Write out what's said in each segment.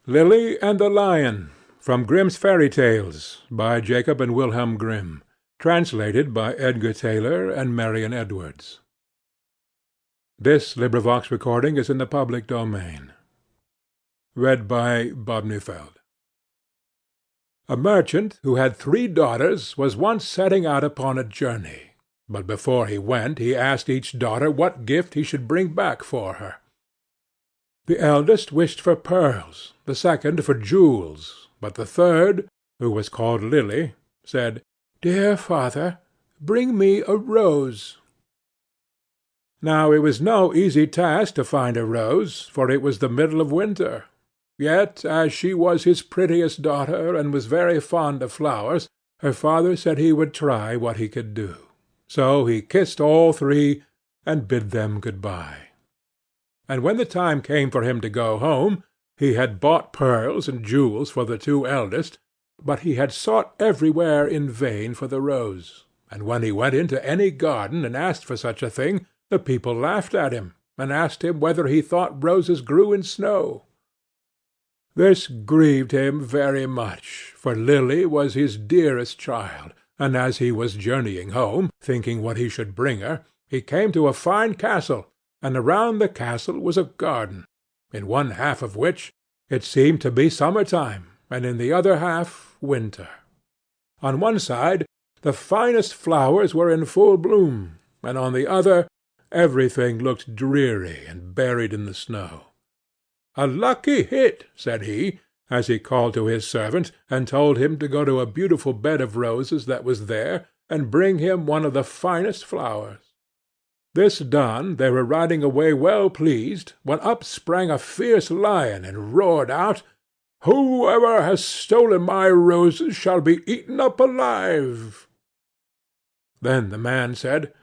Lily and the Lion, from Grimm's Fairy Tales, by Jacob and Wilhelm Grimm, translated by Edgar Taylor and Marion Edwards. This recording is in the public domain. Read by Bobnifeld. A merchant who had 3 daughters was once setting out upon a journey, but before he went he asked each daughter what gift he should bring back for her. The eldest wished for pearls, the second for jewels, but the third, who was called Lily, said, "Dear father, bring me a rose." Now it was no easy task to find a rose, for it was the middle of winter. Yet, as she was his prettiest daughter, and was very fond of flowers, her father said he would try what he could do. So he kissed all 3, and bid them good-bye. And when the time came for him to go home, he had bought pearls and jewels for the 2 eldest, but he had sought everywhere in vain for the rose, and when he went into any garden and asked for such a thing, the people laughed at him, and asked him whether he thought roses grew in snow. This grieved him very much, for Lily was his dearest child, and as he was journeying home, thinking what he should bring her, he came to a fine castle, and around the castle was a garden, in one half of which it seemed to be summer-time, and in the other half winter. On one side the finest flowers were in full bloom, and on the other everything looked dreary and buried in the snow. "A lucky hit," said he, as he called to his servant, and told him to go to a beautiful bed of roses that was there, and bring him one of the finest flowers. This done, they were riding away well pleased, when up sprang a fierce lion, and roared out, "Whoever has stolen my roses shall be eaten up alive." Then the man said,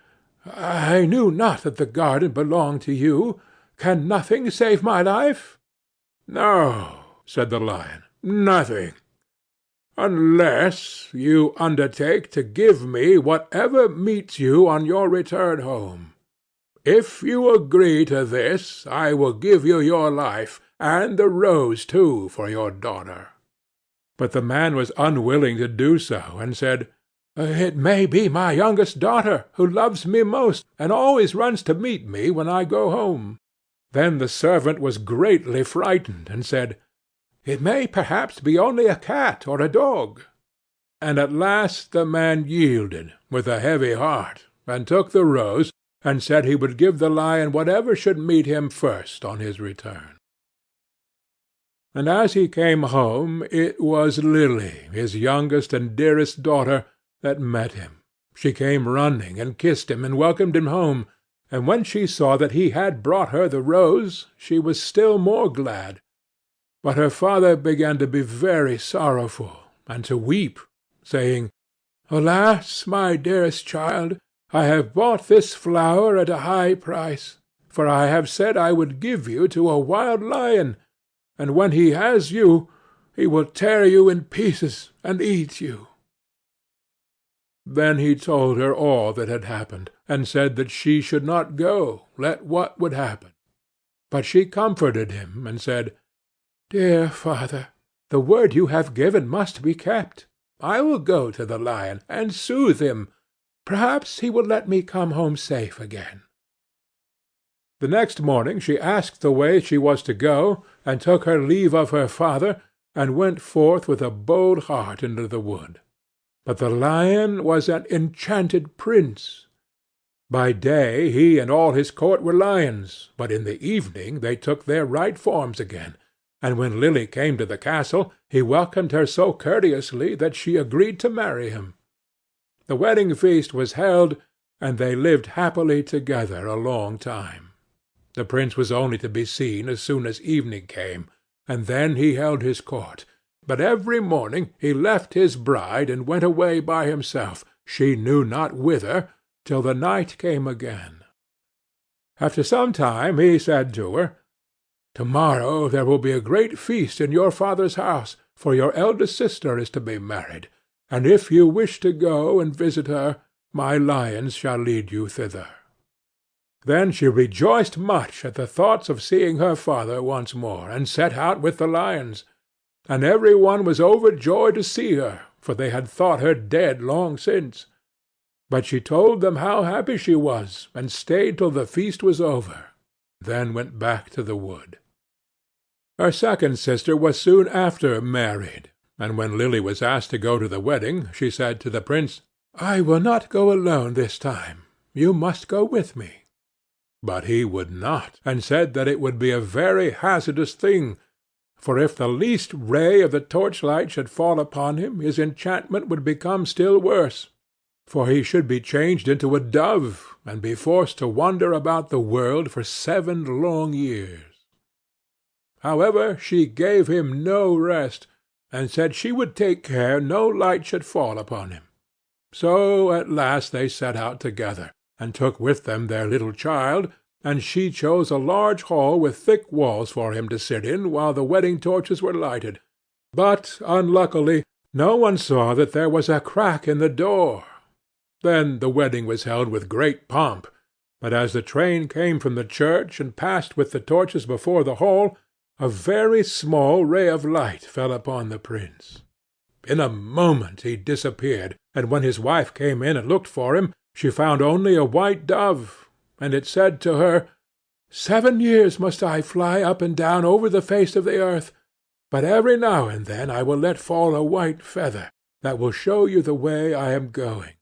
"I knew not that the garden belonged to you. Can nothing save my life?" "No," said the lion, "nothing, unless you undertake to give me whatever meets you on your return home. If you agree to this, I will give you your life, and the rose too for your daughter." But the man was unwilling to do so, and said, "It may be my youngest daughter, who loves me most, and always runs to meet me when I go home." Then the servant was greatly frightened, and said, "It may perhaps be only a cat or a dog." And at last the man yielded, with a heavy heart, and took the rose, and said he would give the lion whatever should meet him first on his return. And as he came home, it was Lily, his youngest and dearest daughter, that met him. She came running, and kissed him, and welcomed him home, and when she saw that he had brought her the rose, she was still more glad. But her father began to be very sorrowful, and to weep, saying, "Alas, my dearest child, I have bought this flower at a high price, for I have said I would give you to a wild lion, and when he has you, he will tear you in pieces and eat you." Then he told her all that had happened, and said that she should not go, let what would happen. But she comforted him, and said, "Dear father, the word you have given must be kept. I will go to the lion, and soothe him. Perhaps he will let me come home safe again." The next morning she asked the way she was to go, and took her leave of her father, and went forth with a bold heart into the wood. But the lion was an enchanted prince. By day he and all his court were lions, but in the evening they took their right forms again, and when Lily came to the castle, he welcomed her so courteously that she agreed to marry him. The wedding feast was held, and they lived happily together a long time. The prince was only to be seen as soon as evening came, and then he held his court. But every morning he left his bride and went away by himself, she knew not whither, till the night came again. After some time he said to her, "Tomorrow there will be a great feast in your father's house, for your eldest sister is to be married, and if you wish to go and visit her, my lions shall lead you thither." Then she rejoiced much at the thoughts of seeing her father once more, and set out with the lions, and every one was overjoyed to see her, for they had thought her dead long since. But she told them how happy she was, and stayed till the feast was over, then went back to the wood. Her second sister was soon after married, and when Lily was asked to go to the wedding, she said to the prince, "I will not go alone this time. You must go with me." But he would not, and said that it would be a very hazardous thing, for if the least ray of the torchlight should fall upon him, his enchantment would become still worse, for he should be changed into a dove, and be forced to wander about the world for 7 long years. However, she gave him no rest, and said she would take care no light should fall upon him. So at last they set out together, and took with them their little child, and she chose a large hall with thick walls for him to sit in while the wedding torches were lighted. But, unluckily, no one saw that there was a crack in the door. Then the wedding was held with great pomp, but as the train came from the church and passed with the torches before the hall, a very small ray of light fell upon the prince. In a moment he disappeared, and when his wife came in and looked for him, she found only a white dove, and it said to her, "7 years must I fly up and down over the face of the earth, but every now and then I will let fall a white feather, that will show you the way I am going.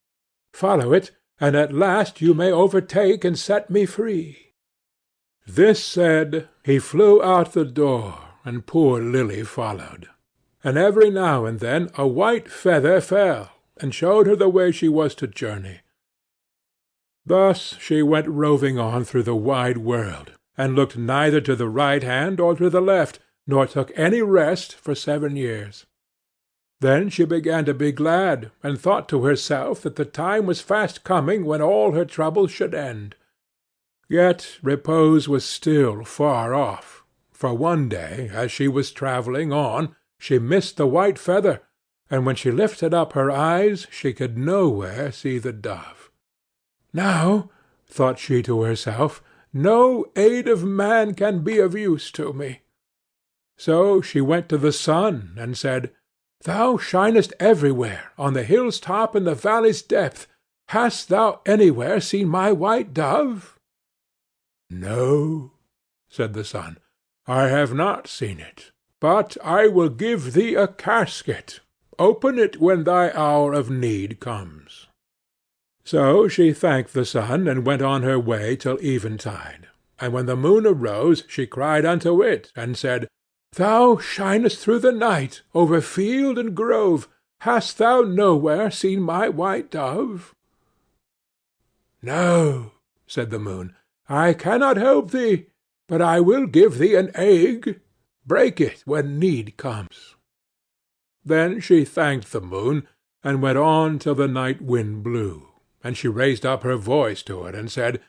Follow it, and at last you may overtake and set me free." This said, he flew out the door, and poor Lily followed. And every now and then a white feather fell, and showed her the way she was to journey. Thus she went roving on through the wide world, and looked neither to the right hand or to the left, nor took any rest for 7 years. Then she began to be glad, and thought to herself that the time was fast coming when all her troubles should end. Yet repose was still far off, for one day, as she was travelling on, she missed the white feather, and when she lifted up her eyes she could nowhere see the dove. "Now," thought she to herself, "no aid of man can be of use to me." So she went to the sun, and said, "Thou shinest everywhere, on the hill's top and the valley's depth. Hast thou anywhere seen my white dove?" "No," said the sun, "I have not seen it, but I will give thee a casket. Open it when thy hour of need comes." So she thanked the sun, and went on her way till eventide, and when the moon arose she cried unto it, and said, "Thou shinest through the night, over field and grove. Hast thou nowhere seen my white dove?" "No," said the moon, "I cannot help thee, but I will give thee an egg. Break it when need comes." Then she thanked the moon, and went on till the night wind blew, and she raised up her voice to it, and said,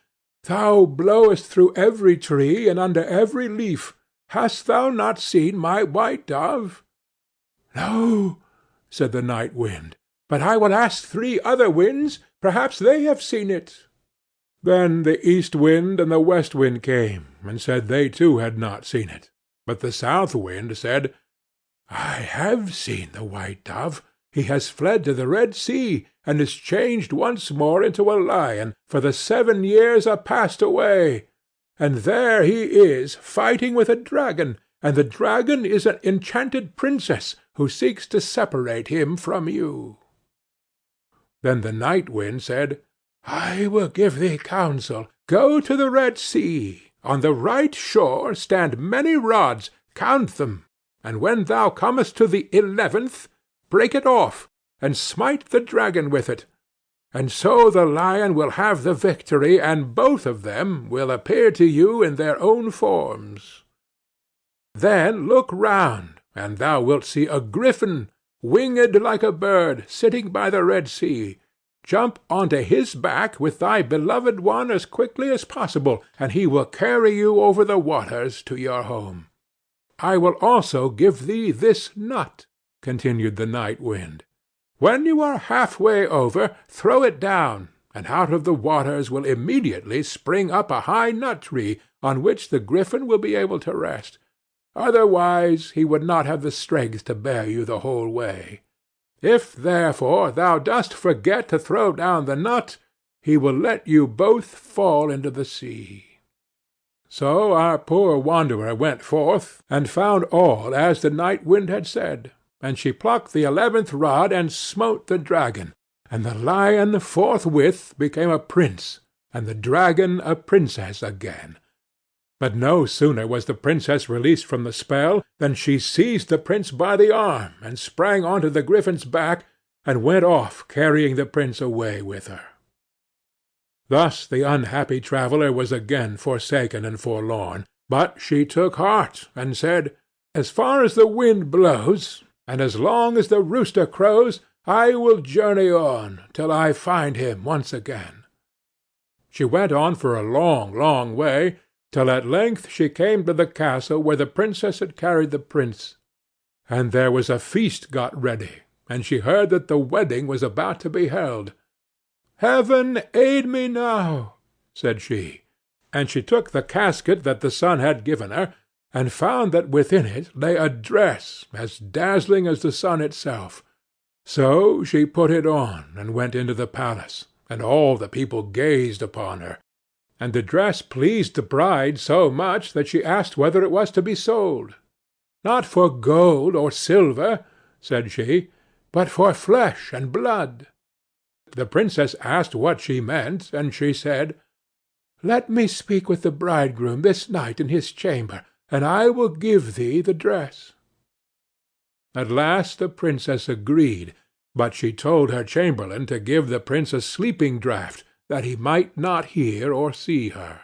"Thou blowest through every tree and under every leaf. Hast thou not seen my white dove?" "No," said the night wind, "but I will ask 3 other winds. Perhaps they have seen it." Then the east wind and the west wind came, and said they too had not seen it. But the south wind said, "I have seen the white dove. He has fled to the Red Sea, and is changed once more into a lion, for the 7 years are passed away. And there he is, fighting with a dragon, and the dragon is an enchanted princess, who seeks to separate him from you." Then the night wind said, "I will give thee counsel. Go to the Red Sea. On the right shore stand many rods, count them, and when thou comest to the 11th, break it off, and smite the dragon with it. And so the lion will have the victory, and both of them will appear to you in their own forms. Then look round, and thou wilt see a griffin, winged like a bird, sitting by the Red Sea. Jump onto his back with thy beloved one as quickly as possible, and he will carry you over the waters to your home. I will also give thee this nut," continued the night wind. "When you are half-way over, throw it down, and out of the waters will immediately spring up a high nut-tree, on which the griffin will be able to rest. otherwise he would not have the strength to bear you the whole way. If, therefore, thou dost forget to throw down the nut, he will let you both fall into the sea." So our poor wanderer went forth, and found all as the night wind had said, and she plucked the 11th rod and smote the dragon, and the lion forthwith became a prince, and the dragon a princess again. But no sooner was the princess released from the spell than she seized the prince by the arm, and sprang on to the griffin's back, and went off carrying the prince away with her. Thus the unhappy traveller was again forsaken and forlorn, but she took heart, and said, "As far as the wind blows, and as long as the rooster crows, I will journey on, till I find him once again." She went on for a long, long way, till at length she came to the castle where the princess had carried the prince. And there was a feast got ready, and she heard that the wedding was about to be held. "Heaven aid me now," said she, and she took the casket that the sun had given her, and found that within it lay a dress as dazzling as the sun itself. So she put it on, and went into the palace, and all the people gazed upon her. And the dress pleased the bride so much that she asked whether it was to be sold. "Not for gold or silver," said she, "but for flesh and blood." The princess asked what she meant, and she said, "Let me speak with the bridegroom this night in his chamber, and I will give thee the dress." At last the princess agreed, but she told her chamberlain to give the prince a sleeping draught, that he might not hear or see her.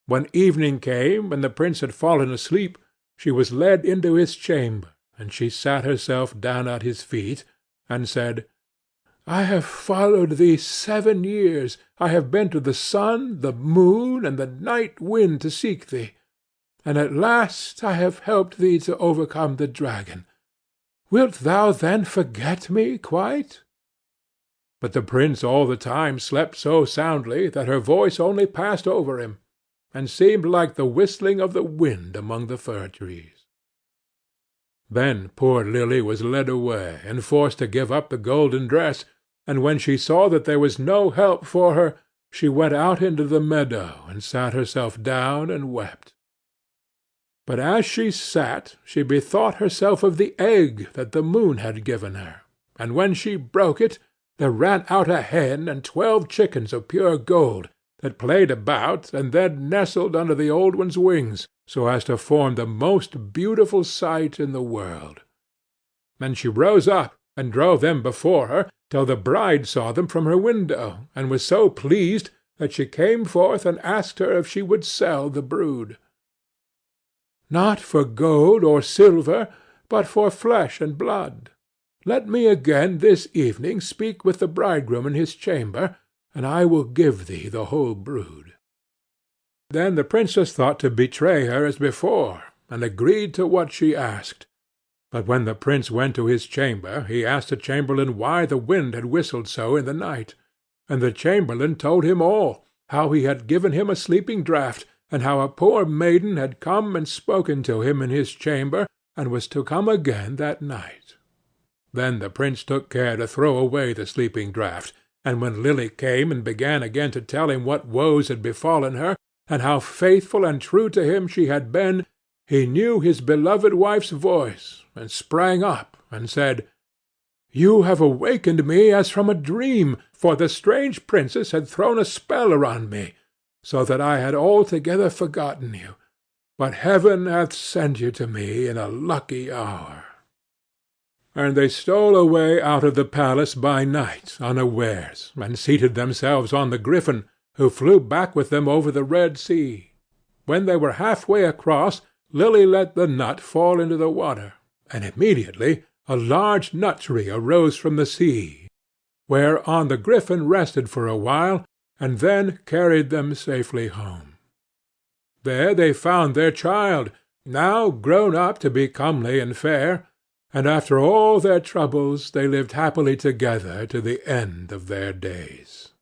When evening came, and the prince had fallen asleep, she was led into his chamber, and she sat herself down at his feet, and said, "I have followed thee 7 years. I have been to the sun, the moon, and the night wind to seek thee, and at last I have helped thee to overcome the dragon. Wilt thou then forget me quite?" But the prince all the time slept so soundly that her voice only passed over him, and seemed like the whistling of the wind among the fir-trees. Then poor Lily was led away, and forced to give up the golden dress, and when she saw that there was no help for her, she went out into the meadow, and sat herself down and wept. But as she sat, she bethought herself of the egg that the moon had given her, and when she broke it, there ran out a hen and 12 chickens of pure gold, that played about, and then nestled under the old one's wings, so as to form the most beautiful sight in the world. And she rose up, and drove them before her, till the bride saw them from her window, and was so pleased that she came forth and asked her if she would sell the brood. "Not for gold or silver, but for flesh and blood. Let me again this evening speak with the bridegroom in his chamber, and I will give thee the whole brood." Then the princess thought to betray her as before, and agreed to what she asked. But when the prince went to his chamber, he asked the chamberlain why the wind had whistled so in the night. And the chamberlain told him all, how he had given him a sleeping draught, and how a poor maiden had come and spoken to him in his chamber, and was to come again that night. Then the prince took care to throw away the sleeping draught, and when Lily came and began again to tell him what woes had befallen her, and how faithful and true to him she had been, he knew his beloved wife's voice, and sprang up, and said, "You have awakened me as from a dream, for the strange princess had thrown a spell around me, so that I had altogether forgotten you. But heaven hath sent you to me in a lucky hour." And they stole away out of the palace by night unawares, and seated themselves on the griffin, who flew back with them over the Red Sea. When they were half-way across, Lily let the nut fall into the water, and immediately a large nut-tree arose from the sea, whereon the griffin rested for a while, and then carried them safely home. There they found their child, now grown up to be comely and fair, and after all their troubles they lived happily together to the end of their days.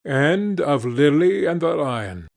End of Lily and the Lion.